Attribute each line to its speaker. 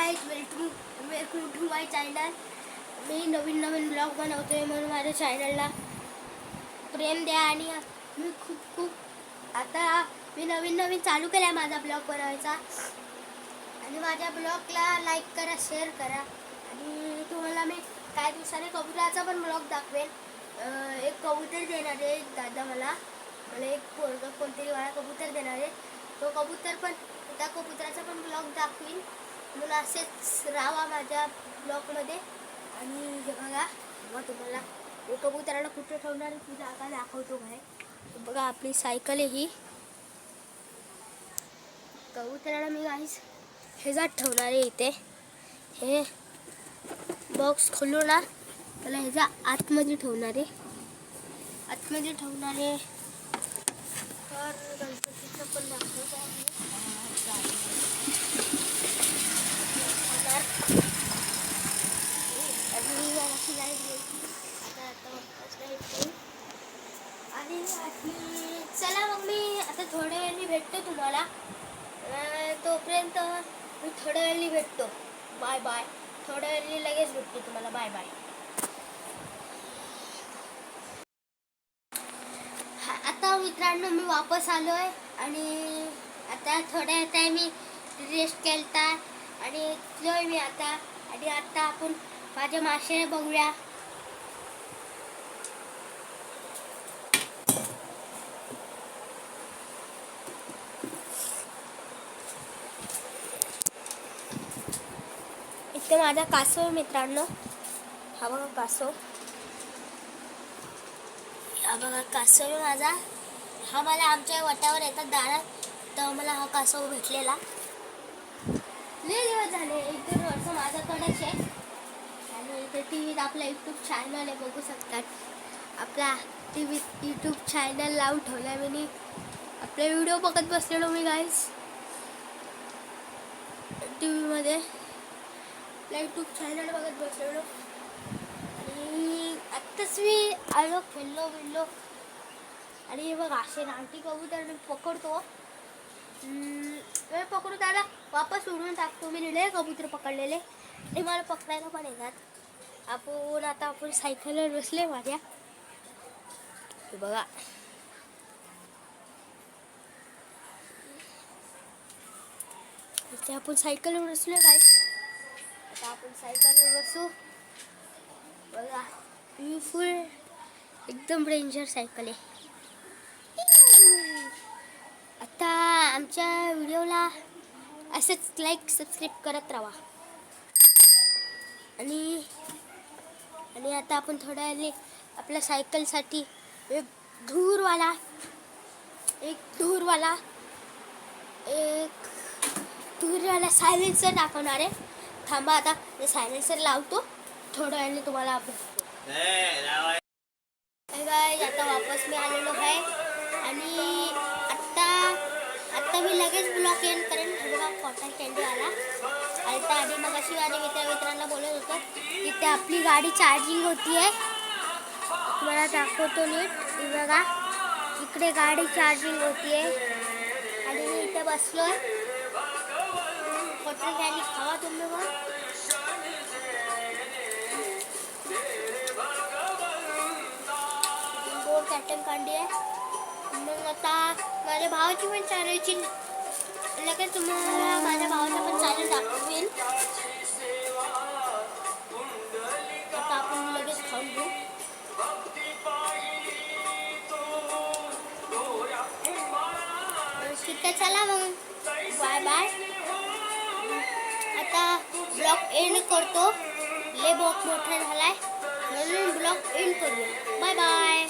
Speaker 1: Guys, welcome to my channel. मी नवीन blog बनवतोय म्हणून माझ्या चॅनलला प्रेम द्या. आणि मी खूप आता मी नवीन चालू केला माझा ब्लॉग बनवायचा. आणि माझ्या ब्लॉगला लाईक करा, शेअर करा. आणि तुम्हाला मी काही दिवसांनी कबुतराचा पण ब्लॉग दाखवेन. एक कबूतर देणार आहे दादा मला एक कोणतरी मला कबूतर देणार आहे. तो कबूतर पण त्या कबुतराचा पण ब्लॉग दाखवीन. म्हणून असेच राहा माझ्या ब्लॉगमध्ये. आणि हे बघा तुम्हाला कबुतराला कुठे ठेवणार ती जागा दाखवतो काय. बघा आपली सायकल आहे ही. कबुतराला मी गाईस ह्याच्यात ठेवणार आहे. इथे हे बॉक्स खोलू ना त्याला ह्याच्या आतमध्ये ठेवणार आहे. तर गणपतीचं पण दाखवतो आहे. आणि चला मग मी आता थोड्या वेळाने भेटतो तुम्हाला. तोपर्यंत मी थोड्या वेळाने भेटतो. Bye bye. थोड्या वेळाने लगेच भेटतो तुम्हाला. Bye bye. आता मित्रांनो मी वापस आलो आहे. आणि आता थोड्या टाइम मी रेस्ट केलता आणि येतोय मी आता. आणि आता आपण माझे मासे बघूया. इथे माझा कासव मित्रांनो. हा बघा कासव. हा बघा कासव आहे माझा. हा मला आमच्या वट्यावर येतात दारात, तर मला हा कासव भेटलेला. लय दिवस झाले, 1-2 वर्ष माझ्याकडेच आहे. आणि इथे टीव्हीत आपला यूट्यूब चॅनल आहे, बघू शकतात. आपला टीव्हीत यूट्यूब चॅनल लावून ठेवला मी. आपले व्हिडिओ बघत बसलेलो मी गाईस टीव्हीमध्ये. आपला यूट्यूब चॅनल बघत बसलेलो. आणि आत्ताच मी आलो, खेळलो. आणि हे बघ असे रानटी कबूतर मी पकडतो. पकडू त्याला वापस उडून टाकतो. मी लिहिले कबूतर पकडलेले आणि मला पकडायला पण येतात. आपण सायकलवर बसले माझ्या. हे बघा इथे आपण सायकलवर बसलो काय. आता आपण सायकलवर बसू. बघा ब्युटिफुल एकदम डेंजर सायकल आहे. आता आमच्या व्हिडिओला असंच लाईक सबस्क्राईब करत राहा. आणि आता आपण थोड्या वेळाने आपल्या सायकलसाठी एक धूरवाला सायलेन्सर दाखवणार आहे. थांबा आता मी सायलेन्सर लावतो. थोड्या वेळाने तुम्हाला आता वापस मी आलेलो आहे. आणि आता मी लगेच ब्लॉग एंड करेन. बघा कॉटन कॅन्डी आला. आता आधी मग अशी माझ्या मित्रांना बोलत होतं तिथे आपली गाडी चार्जिंग होती आहे. मला दाखवतो नीट. बघा इकडे गाडी चार्जिंग होती आहे. आणि मी इथे बसलोय. कॉटन कॅन्डी खावा तुम्ही. मग कॉटन कॅन्डी आहे. मग आता माझ्या भावाची पण चालायची लगेच तुम्हाला माझ्या भावाचा पण चॅनल दाखवेल. आता आपण लगेच खाऊन घेऊ. ठीक आहे चला मग बाय बाय. आता ब्लॉग एंड करतो. लय बहुत मोठा झालाय म्हणून ब्लॉग एंड करूया. Bye bye.